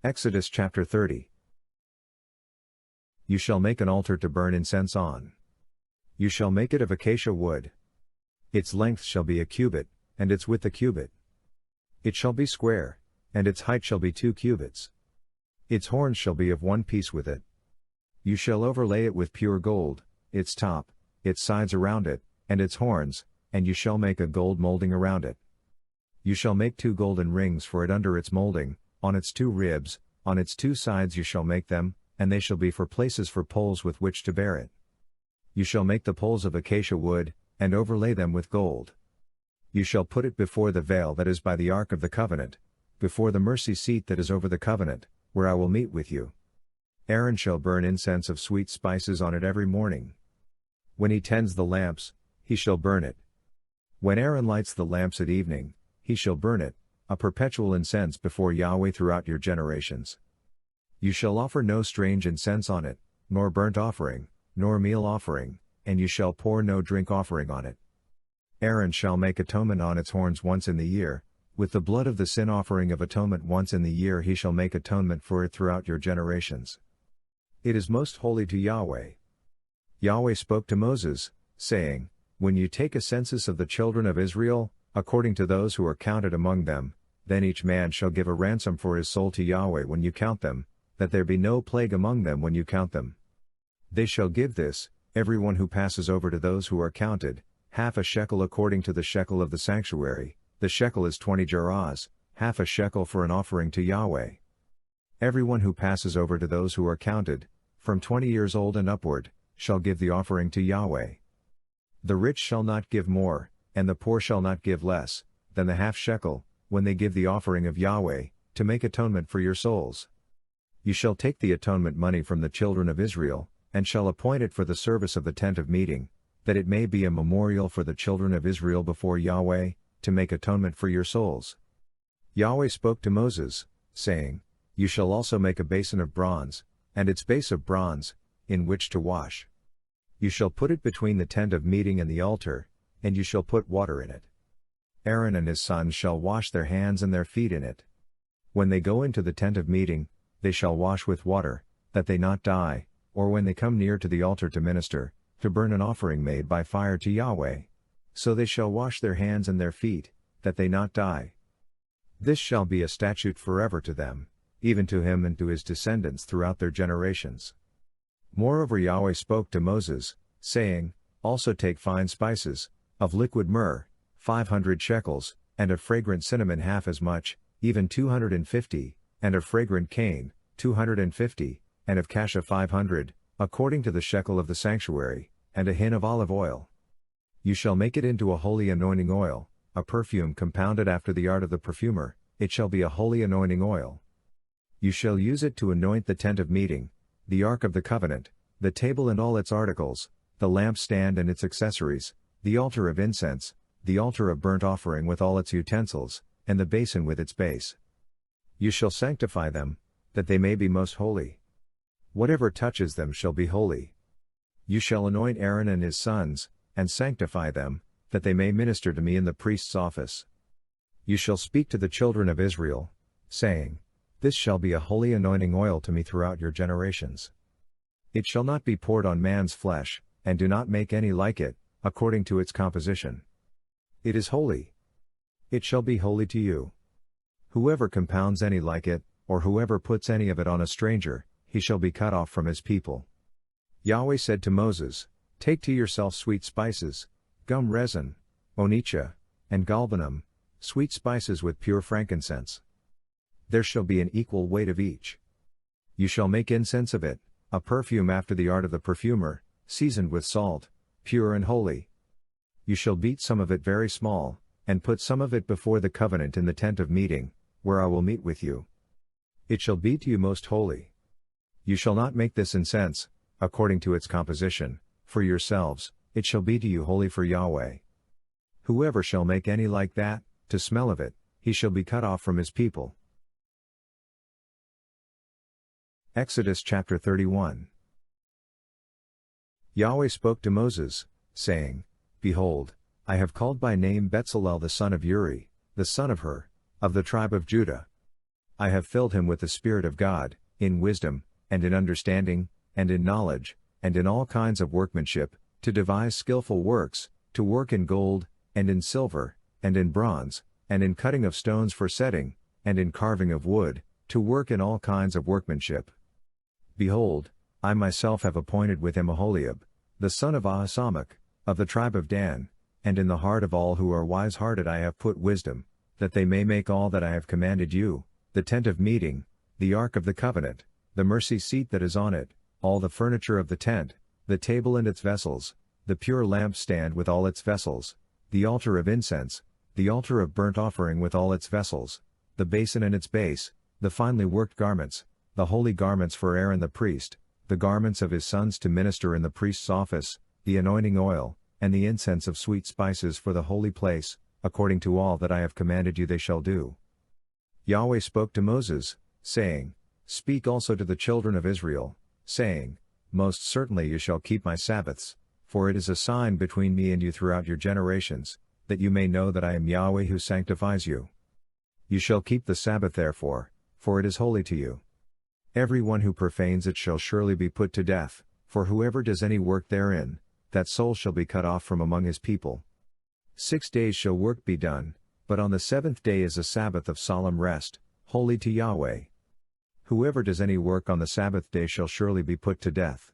Exodus chapter 30. You shall make an altar to burn incense on. You shall make it of acacia wood. Its length shall be a cubit, and its width a cubit. It shall be square, and its height shall be 2 cubits. Its horns shall be of one piece with it. You shall overlay it with pure gold, its top, its sides around it, and its horns, and you shall make a gold molding around it. You shall make 2 golden rings for it under its molding, on its 2 ribs, on its 2 sides you shall make them, and they shall be for places for poles with which to bear it. You shall make the poles of acacia wood, and overlay them with gold. You shall put it before the veil that is by the ark of the covenant, before the mercy seat that is over the covenant, where I will meet with you. Aaron shall burn incense of sweet spices on it every morning. When he tends the lamps, he shall burn it. When Aaron lights the lamps at evening, he shall burn it, a perpetual incense before Yahweh throughout your generations. You shall offer no strange incense on it, nor burnt offering, nor meal offering, and you shall pour no drink offering on it. Aaron shall make atonement on its horns once in the year, with the blood of the sin offering of atonement once in the year he shall make atonement for it throughout your generations. It is most holy to Yahweh. Yahweh spoke to Moses, saying, When you take a census of the children of Israel, according to those who are counted among them, then each man shall give a ransom for his soul to Yahweh when you count them, that there be no plague among them when you count them. They shall give this, everyone who passes over to those who are counted, half a shekel according to the shekel of the sanctuary, the shekel is 20 gerahs, half a shekel for an offering to Yahweh. Everyone who passes over to those who are counted, from 20 years old and upward, shall give the offering to Yahweh. The rich shall not give more, and the poor shall not give less, than the half shekel, when they give the offering of Yahweh, to make atonement for your souls. You shall take the atonement money from the children of Israel, and shall appoint it for the service of the tent of meeting, that it may be a memorial for the children of Israel before Yahweh, to make atonement for your souls. Yahweh spoke to Moses, saying, You shall also make a basin of bronze, and its base of bronze, in which to wash. You shall put it between the tent of meeting and the altar, and you shall put water in it. Aaron and his sons shall wash their hands and their feet in it. When they go into the tent of meeting, they shall wash with water, that they not die, or when they come near to the altar to minister, to burn an offering made by fire to Yahweh. So they shall wash their hands and their feet, that they not die. This shall be a statute forever to them, even to him and to his descendants throughout their generations. Moreover Yahweh spoke to Moses, saying, Also take fine spices, of liquid myrrh, 500 shekels, and of fragrant cinnamon half as much, even 250, and of fragrant cane, 250, and of cassia 500, according to the shekel of the sanctuary, and a hin of olive oil. You shall make it into a holy anointing oil, a perfume compounded after the art of the perfumer, it shall be a holy anointing oil. You shall use it to anoint the tent of meeting, the ark of the covenant, the table and all its articles, the lampstand and its accessories, the altar of incense, the altar of burnt offering with all its utensils, and the basin with its base. You shall sanctify them, that they may be most holy. Whatever touches them shall be holy. You shall anoint Aaron and his sons, and sanctify them, that they may minister to me in the priest's office. You shall speak to the children of Israel, saying, This shall be a holy anointing oil to me throughout your generations. It shall not be poured on man's flesh, and do not make any like it, according to its composition. It is holy. It shall be holy to you. Whoever compounds any like it, or whoever puts any of it on a stranger, he shall be cut off from his people. Yahweh said to Moses, Take to yourself sweet spices, gum resin, onycha, and galbanum, sweet spices with pure frankincense. There shall be an equal weight of each. You shall make incense of it, a perfume after the art of the perfumer, seasoned with salt, pure and holy. You shall beat some of it very small, and put some of it before the covenant in the tent of meeting, where I will meet with you. It shall be to you most holy. You shall not make this incense, according to its composition, for yourselves, it shall be to you holy for Yahweh. Whoever shall make any like that, to smell of it, he shall be cut off from his people. Exodus chapter 31. Yahweh spoke to Moses, saying, Behold, I have called by name Bezalel the son of Uri, the son of Hur, of the tribe of Judah. I have filled him with the Spirit of God, in wisdom, and in understanding, and in knowledge, and in all kinds of workmanship, to devise skillful works, to work in gold, and in silver, and in bronze, and in cutting of stones for setting, and in carving of wood, to work in all kinds of workmanship. Behold, I myself have appointed with him Aholiab, the son of Ahisamach, of the tribe of Dan, and in the heart of all who are wise-hearted I have put wisdom, that they may make all that I have commanded you, the tent of meeting, the ark of the covenant, the mercy seat that is on it, all the furniture of the tent, the table and its vessels, the pure lampstand with all its vessels, the altar of incense, the altar of burnt offering with all its vessels, the basin and its base, the finely worked garments, the holy garments for Aaron the priest, the garments of his sons to minister in the priest's office, the anointing oil, and the incense of sweet spices for the holy place, according to all that I have commanded you they shall do. Yahweh spoke to Moses, saying, Speak also to the children of Israel, saying, Most certainly you shall keep my Sabbaths, for it is a sign between me and you throughout your generations, that you may know that I am Yahweh who sanctifies you. You shall keep the Sabbath therefore, for it is holy to you. Every one who profanes it shall surely be put to death, for whoever does any work therein, that soul shall be cut off from among his people. 6 days shall work be done, but on the 7th day is a Sabbath of solemn rest, holy to Yahweh. Whoever does any work on the Sabbath day shall surely be put to death.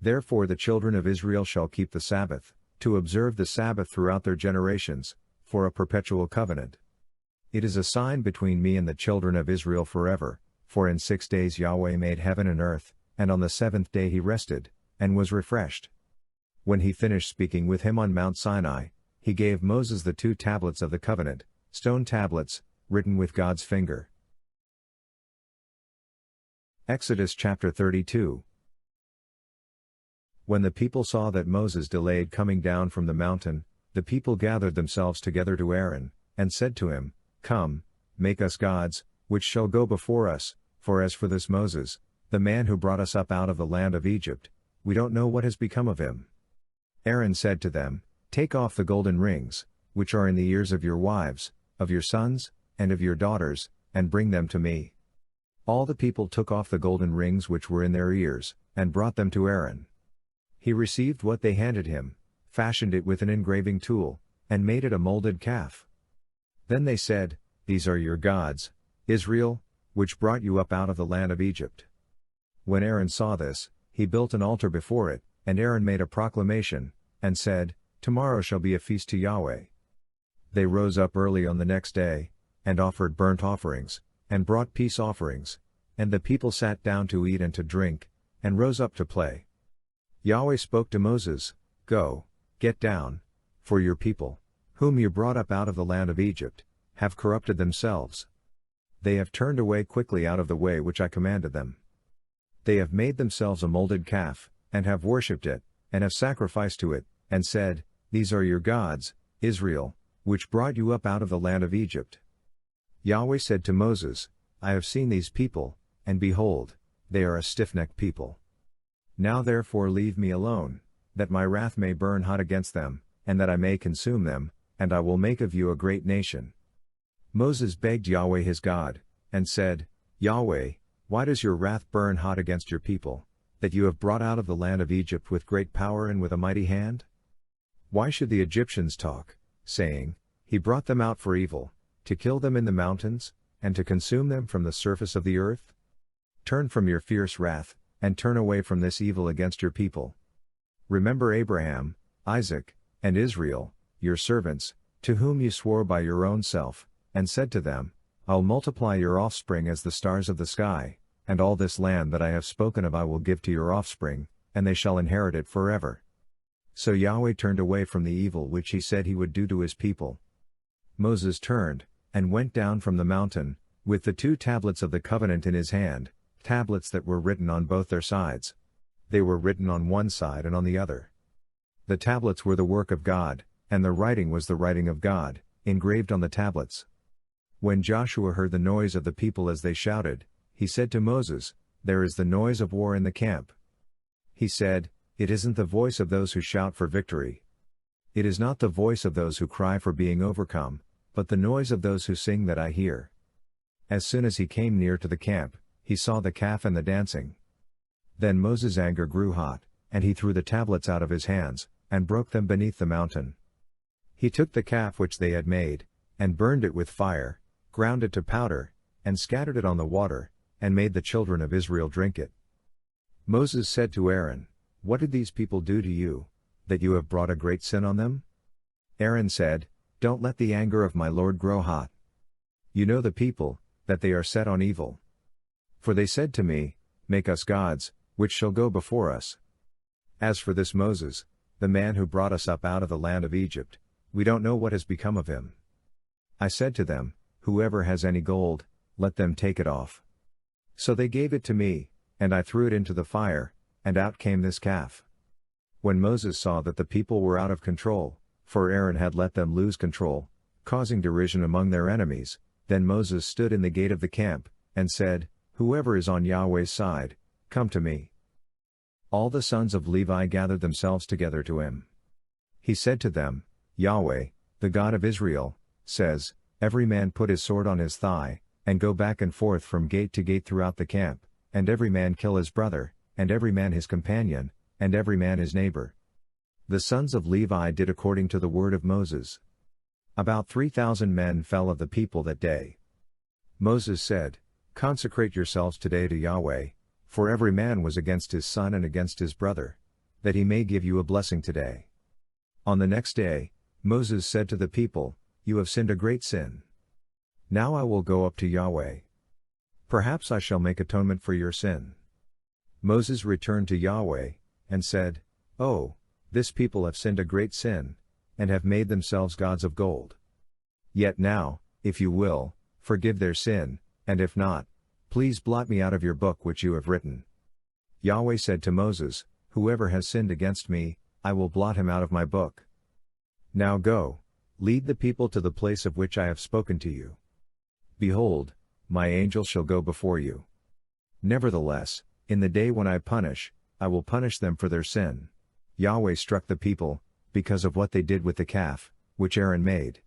Therefore the children of Israel shall keep the Sabbath, to observe the Sabbath throughout their generations, for a perpetual covenant. It is a sign between me and the children of Israel forever, for in 6 days Yahweh made heaven and earth, and on the 7th day he rested, and was refreshed. When he finished speaking with him on Mount Sinai, he gave Moses the 2 tablets of the covenant, stone tablets, written with God's finger. Exodus chapter 32. When the people saw that Moses delayed coming down from the mountain, the people gathered themselves together to Aaron, and said to him, Come, make us gods, which shall go before us, for as for this Moses, the man who brought us up out of the land of Egypt, we don't know what has become of him. Aaron said to them, Take off the golden rings, which are in the ears of your wives, of your sons, and of your daughters, and bring them to me. All the people took off the golden rings which were in their ears, and brought them to Aaron. He received what they handed him, fashioned it with an engraving tool, and made it a molded calf. Then they said, These are your gods, Israel, which brought you up out of the land of Egypt. When Aaron saw this, he built an altar before it, and Aaron made a proclamation, and said, Tomorrow shall be a feast to Yahweh. They rose up early on the next day, and offered burnt offerings, and brought peace offerings, and the people sat down to eat and to drink, and rose up to play. Yahweh spoke to Moses, Go, get down, for your people, whom you brought up out of the land of Egypt, have corrupted themselves. They have turned away quickly out of the way which I commanded them. They have made themselves a molded calf, and have worshipped it, and have sacrificed to it, and said, These are your gods, Israel, which brought you up out of the land of Egypt. Yahweh said to Moses, I have seen these people, and behold, they are a stiff-necked people. Now therefore leave me alone, that my wrath may burn hot against them, and that I may consume them, and I will make of you a great nation. Moses begged Yahweh his God, and said, Yahweh, why does your wrath burn hot against your people, that you have brought out of the land of Egypt with great power and with a mighty hand? Why should the Egyptians talk, saying, He brought them out for evil, to kill them in the mountains, and to consume them from the surface of the earth? Turn from your fierce wrath, and turn away from this evil against your people. Remember Abraham, Isaac, and Israel, your servants, to whom you swore by your own self, and said to them, I'll multiply your offspring as the stars of the sky, and all this land that I have spoken of I will give to your offspring, and they shall inherit it forever. So Yahweh turned away from the evil which he said he would do to his people. Moses turned, and went down from the mountain, with the 2 tablets of the covenant in his hand, tablets that were written on both their sides. They were written on one side and on the other. The tablets were the work of God, and the writing was the writing of God, engraved on the tablets. When Joshua heard the noise of the people as they shouted, he said to Moses, There is the noise of war in the camp. He said, It isn't the voice of those who shout for victory. It is not the voice of those who cry for being overcome, but the noise of those who sing that I hear. As soon as he came near to the camp, he saw the calf and the dancing. Then Moses' anger grew hot, and he threw the tablets out of his hands, and broke them beneath the mountain. He took the calf which they had made, and burned it with fire, ground it to powder, and scattered it on the water, and made the children of Israel drink it. Moses said to Aaron, "What did these people do to you, that you have brought a great sin on them?" Aaron said, "Don't let the anger of my Lord grow hot. You know the people, that they are set on evil. For they said to me, Make us gods, which shall go before us. As for this Moses, the man who brought us up out of the land of Egypt, we don't know what has become of him." I said to them, "Whoever has any gold, let them take it off." So they gave it to me, and I threw it into the fire, and out came this calf. When Moses saw that the people were out of control, for Aaron had let them lose control, causing derision among their enemies, then Moses stood in the gate of the camp, and said, "Whoever is on Yahweh's side, come to me." All the sons of Levi gathered themselves together to him. He said to them, "Yahweh, the God of Israel, says, Every man put his sword on his thigh, and go back and forth from gate to gate throughout the camp, and every man kill his brother, and every man his companion, and every man his neighbor." The sons of Levi did according to the word of Moses. About 3,000 men fell of the people that day. Moses said, "Consecrate yourselves today to Yahweh, for every man was against his son and against his brother, that he may give you a blessing today." On the next day, Moses said to the people, "You have sinned a great sin. Now I will go up to Yahweh. Perhaps I shall make atonement for your sin." Moses returned to Yahweh, and said, "Oh, this people have sinned a great sin, and have made themselves gods of gold. Yet now, if you will, forgive their sin, and if not, please blot me out of your book which you have written." Yahweh said to Moses, "Whoever has sinned against me, I will blot him out of my book. Now go, lead the people to the place of which I have spoken to you. Behold, my angel shall go before you. Nevertheless, in the day when I punish, I will punish them for their sin." Yahweh struck the people, because of what they did with the calf, which Aaron made.